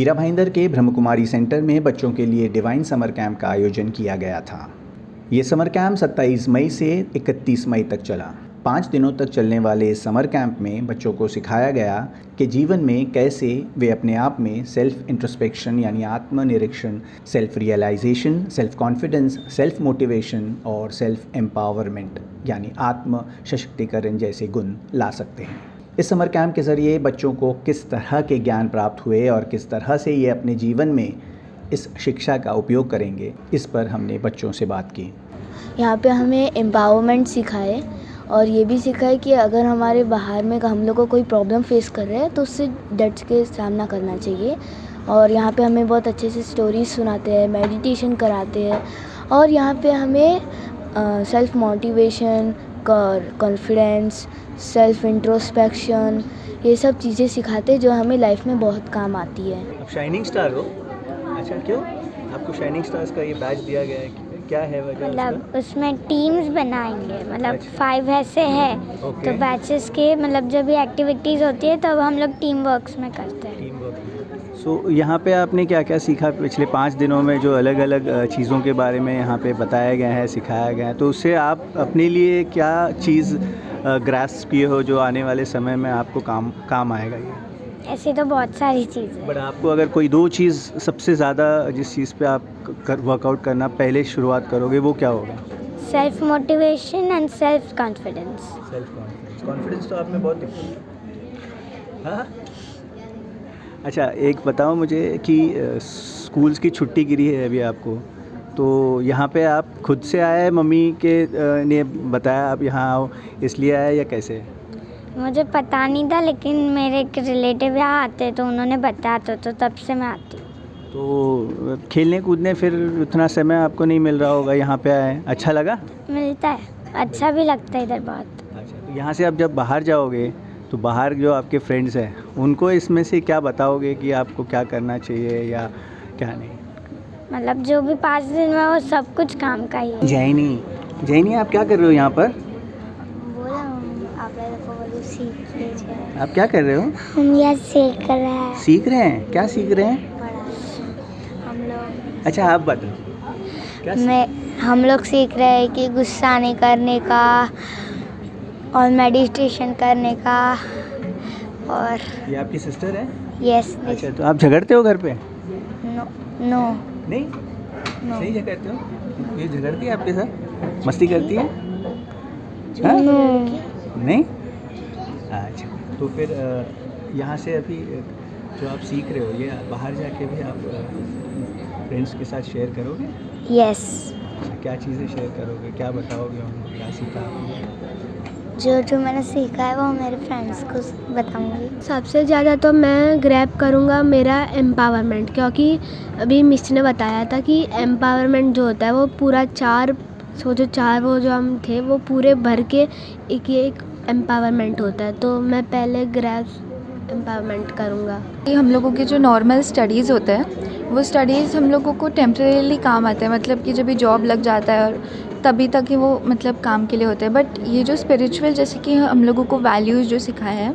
मीरा भाईंदर के ब्रह्मकुमारी सेंटर में बच्चों के लिए डिवाइन समर कैंप का आयोजन किया गया था। ये समर कैंप 27 मई से 31 मई तक चला। 5 दिनों तक चलने वाले इस समर कैंप में बच्चों को सिखाया गया कि जीवन में कैसे वे अपने आप में सेल्फ इंट्रोस्पेक्शन यानी आत्मनिरीक्षण, self realisation, self confidence, self motivation और सेल्फ एम्पावरमेंट यानी आत्म सशक्तिकरण जैसे गुण ला सकते हैं। इस समर कैंप के ज़रिए बच्चों को किस तरह के ज्ञान प्राप्त हुए और किस तरह से ये अपने जीवन में इस शिक्षा का उपयोग करेंगे, इस पर हमने बच्चों से बात की। यहाँ पे हमें एम्पावरमेंट सिखाए और ये भी सिखाए कि अगर हमारे बाहर में हम लोग को कोई प्रॉब्लम फेस कर रहे हैं तो उससे डट के सामना करना चाहिए। और यहाँ पे हमें बहुत अच्छे से स्टोरीज सुनाते हैं, मेडिटेशन कराते हैं और यहाँ पे हमें self motivation, confidence, self introspection, ये सब चीज़ें सिखाते हैं जो हमें लाइफ में बहुत काम आती है। आप शाइनिंग स्टार हो? अच्छा, क्यों आपको शाइनिंग स्टार्स का ये बैच दिया गया है? क्या है वजह? मतलब उसमें टीम्स बनाएंगे, मतलब अच्छा। 5 ऐसे है ओके। तो बैचेस के मतलब जब भी एक्टिविटीज़ होती है तब हम लोग टीम वर्क्स में करते हैं। Team work. सो यहाँ पे आपने क्या क्या सीखा पिछले 5 दिनों में, जो अलग अलग चीज़ों के बारे में यहाँ पे बताया गया है, सिखाया गया है, तो उससे आप अपने लिए क्या चीज़ ग्रास्प किए हो जो आने वाले समय में आपको काम आएगा? ये ऐसे तो बहुत सारी चीज़ें। बट आपको अगर कोई 2 चीज़ सबसे ज़्यादा जिस चीज़ पे आप वर्कआउट करना पहले शुरुआत करोगे वो क्या होगा? Self motivation and self confidence. Self confidence. Confidence तो आप में बहुत दिखता है। हाँ। अच्छा, एक बताओ मुझे कि स्कूल्स की छुट्टी गिरी है अभी आपको, तो यहाँ पे आप खुद से आए, मम्मी के ने बताया आप यहाँ आओ इसलिए आए या कैसे? मुझे पता नहीं था लेकिन मेरे एक रिलेटिव यहाँ आते तो उन्होंने बताया तो तब से मैं आती हूँ। तो खेलने कूदने फिर उतना समय आपको नहीं मिल रहा होगा, यहाँ पे आए, अच्छा लगा? मिलता है, अच्छा भी लगता है इधर बहुत। अच्छा, तो यहाँ से आप जब बाहर जाओगे तो बाहर जो आपके फ्रेंड्स हैं उनको इसमें से क्या बताओगे कि आपको क्या करना चाहिए या क्या नहीं? मतलब जो भी 5 दिन में वो सब कुछ काम का ही है। जैनी आप क्या कर रहे हो यहाँ पर? बोला आप को बोलो सीख लीजिए। आप क्या कर रहे हो? हम यह सीख रहे हैं। सीख रहे हैं? क्या सीख रहे हैं? हम लोग अच्छा, आप बताओ क्या हम लोग सीख रहे हैं कि गुस्सा नहीं करने का और मेडिटेशन करने का। और ये आपकी सिस्टर है? यस। अच्छा, तो आप झगड़ते हो घर पे? नो नहीं? सही झगड़ते हो? ये झगड़ती है आपके साथ? मस्ती करती है? हाँ? नहीं? अच्छा, तो फिर यहाँ से अभी जो आप सीख रहे हो ये बाहर जाके भी आप फ्रेंड्स के साथ शेयर करोगे? यस। क्या चीज़ें शेयर करोगे, क्या बताओगे उनको, क्या सीखा आपने? जो मैंने सीखा है वो मेरे फ्रेंड्स को बताऊंगी। सबसे ज़्यादा तो मैं ग्रैब करूँगा मेरा एम्पावरमेंट, क्योंकि अभी मिस ने बताया था कि एम्पावरमेंट जो होता है वो पूरा 4 वो जो हम थे वो पूरे भर के एक एम्पावरमेंट होता है, तो मैं पहले ग्रैब एम्पावरमेंट करूँगा। हम लोगों के जो नॉर्मल स्टडीज़ होते हैं वो स्टडीज़ हम लोगों को टेम्परेरीली काम आते हैं, मतलब कि जब भी जॉब लग जाता है और तभी तक ही वो मतलब काम के लिए होते हैं। बट ये जो स्पिरिचुअल जैसे कि हम लोगों को वैल्यूज़ जो सिखाया है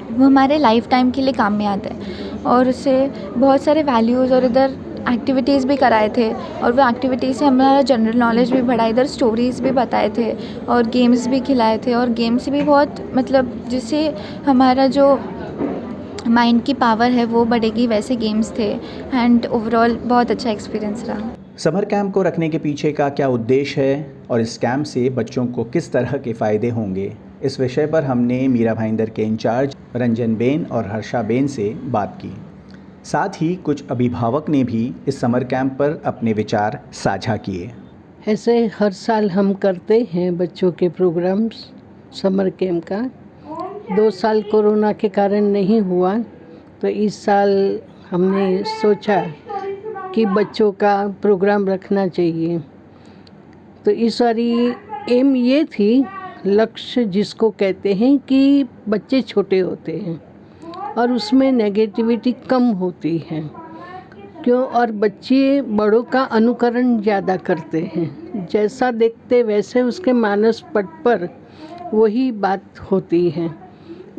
वो हमारे लाइफ टाइम के लिए काम में आते हैं। और उससे बहुत सारे वैल्यूज़ और इधर एक्टिविटीज़ भी कराए थे और वो एक्टिविटीज़ से हमारा जनरल नॉलेज भी बढ़ा, इधर स्टोरीज़ भी बताए थे और गेम्स भी खिलाए थे। और गेम्स भी बहुत मतलब जिससे हमारा जो माइंड की पावर है वो बढ़ेगी, वैसे गेम्स थे। एंड ओवरऑल बहुत अच्छा एक्सपीरियंस रहा। समर कैंप को रखने के पीछे का क्या उद्देश्य है और इस कैंप से बच्चों को किस तरह के फ़ायदे होंगे, इस विषय पर हमने मीरा भाईंदर के इंचार्ज रंजन बेन और हर्षा बेन से बात की। साथ ही कुछ अभिभावक ने भी इस समर कैंप पर अपने विचार साझा किए। ऐसे हर साल हम करते हैं बच्चों के प्रोग्राम्स समर कैंप का। 2 साल कोरोना के कारण नहीं हुआ, तो इस साल हमने सोचा कि बच्चों का प्रोग्राम रखना चाहिए। तो इस बारी एम ये थी, लक्ष्य जिसको कहते हैं कि बच्चे छोटे होते हैं और उसमें नेगेटिविटी कम होती है, क्यों? और बच्चे बड़ों का अनुकरण ज़्यादा करते हैं, जैसा देखते वैसे उसके मानस पट पर वही बात होती है।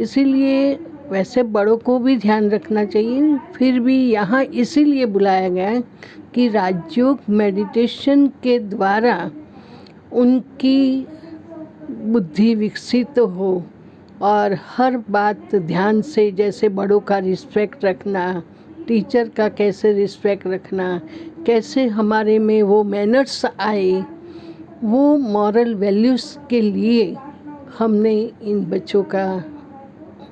इसीलिए वैसे बड़ों को भी ध्यान रखना चाहिए, फिर भी यहाँ इसीलिए बुलाया गया है कि राजयोग मेडिटेशन के द्वारा उनकी बुद्धि विकसित हो और हर बात ध्यान से, जैसे बड़ों का रिस्पेक्ट रखना, टीचर का कैसे रिस्पेक्ट रखना, कैसे हमारे में वो मैनर्स आए, वो मॉरल वैल्यूज़ के लिए हमने इन बच्चों का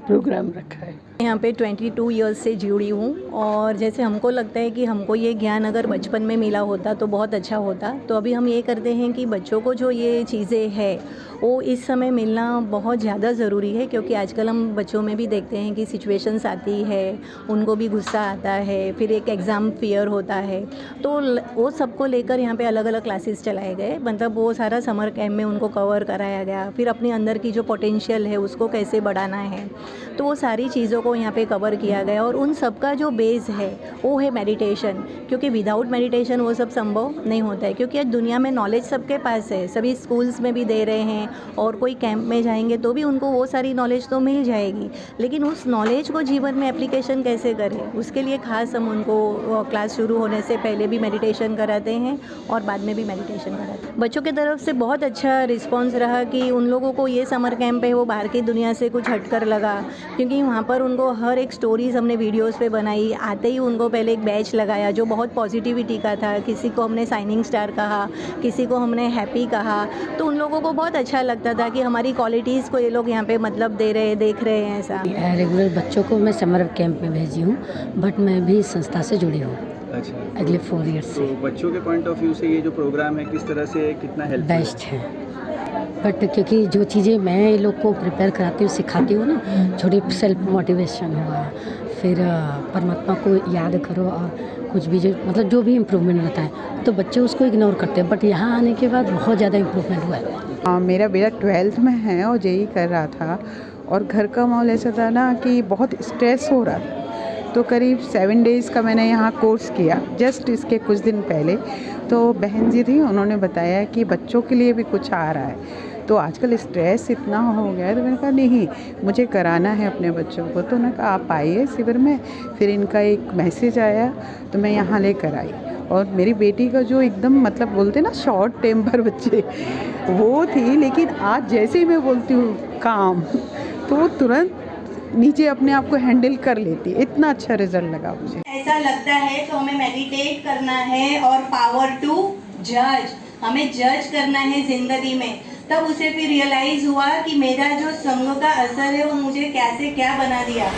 प्रोग्राम रखा है। यहाँ पे 22 इयर्स से जुड़ी हूँ और जैसे हमको लगता है कि हमको ये ज्ञान अगर बचपन में मिला होता तो बहुत अच्छा होता। तो अभी हम ये करते हैं कि बच्चों को जो ये चीज़ें हैं वो इस समय मिलना बहुत ज़्यादा ज़रूरी है, क्योंकि आजकल हम बच्चों में भी देखते हैं कि सिचुएशंस आती है, उनको भी गुस्सा आता है, फिर एक एग्ज़ाम फियर होता है। तो वो सबको लेकर यहाँ पे अलग अलग क्लासेस चलाए गए, मतलब वो सारा समर कैम्प में उनको कवर कराया गया। फिर अपने अंदर की जो पोटेंशियल है उसको कैसे बढ़ाना है, तो वो सारी चीज़ों को यहाँ पे कवर किया गया। और उन सब का जो बेस है वो है मेडिटेशन, क्योंकि विदाउट मेडिटेशन वो सब संभव नहीं होता है। क्योंकि आज दुनिया में नॉलेज सबके पास है, सभी स्कूल्स में भी दे रहे हैं और कोई कैंप में जाएंगे तो भी उनको वो सारी नॉलेज तो मिल जाएगी, लेकिन उस नॉलेज को जीवन में एप्लीकेशन कैसे करें, उसके लिए खास हम उनको क्लास शुरू होने से पहले भी मेडिटेशन कराते हैं और बाद में भी मेडिटेशन कराते हैं। बच्चों की तरफ से बहुत अच्छा रिस्पॉन्स रहा कि उन लोगों को ये समर कैंप है वो बाहर की दुनिया से कुछ हटकर लगा, क्योंकि वहाँ पर उनको हर एक स्टोरीज़ हमने वीडियोज़ पे बनाई। आते ही उनको पहले एक बैच लगाया जो बहुत पॉजिटिविटी का था, किसी को हमने शाइनिंग स्टार कहा, किसी को हमने हैप्पी कहा। तो उन लोगों को बहुत अच्छा लगता था कि हमारी क्वालिटीज़ को ये लोग यहाँ पे मतलब दे रहे हैं, देख रहे हैं। ऐसा रेगुलर बच्चों को मैं समर कैंप में भेजी हूँ, बट मैं भी इस संस्था से जुड़ी हूँ अच्छा, अगले 4 ईयर्स से। तो बच्चों के पॉइंट ऑफ व्यू से ये जो प्रोग्राम है किस तरह से कितना हेल्प बेस्ट है, बट क्योंकि जो चीज़ें मैं ये लोग को प्रिपेयर कराती हूँ, सिखाती हूँ ना, छोटी सेल्फ मोटिवेशन हुआ, फिर परमात्मा को याद करो और कुछ भी जो मतलब जो भी इम्प्रूवमेंट रहता है तो बच्चे उसको इग्नोर करते हैं, बट यहाँ आने के बाद बहुत ज़्यादा इम्प्रूवमेंट हुआ है। मेरा बेटा 12th में है और जेई कर रहा था और घर का माहौल ऐसा था ना कि बहुत स्ट्रेस हो रहा था। तो करीब 7 डेज़ का मैंने यहाँ कोर्स किया जस्ट इसके कुछ दिन पहले। तो बहन जी थी, उन्होंने बताया कि बच्चों के लिए भी कुछ आ रहा है, तो आजकल स्ट्रेस इतना हो गया है। तो मैंने कहा नहीं, मुझे कराना है अपने बच्चों को। तो उन्होंने कहा आप आइए शिविर में। फिर इनका एक मैसेज आया तो मैं यहाँ लेकर आई। और मेरी बेटी का जो एकदम मतलब बोलते ना शॉर्ट टेम्पर बच्चे वो थी, लेकिन आज जैसे ही मैं बोलती हूँ काम तो वो तुरंत नीचे अपने आप को हैंडल कर लेती। इतना अच्छा रिजल्ट लगा मुझे। ऐसा लगता है तो हमें मेडिटेट करना है और पावर टू जज, हमें जज करना है ज़िंदगी में। तब उसे फिर रियलाइज़ हुआ कि मेरा जो संग का असर है वो मुझे कैसे क्या बना दिया।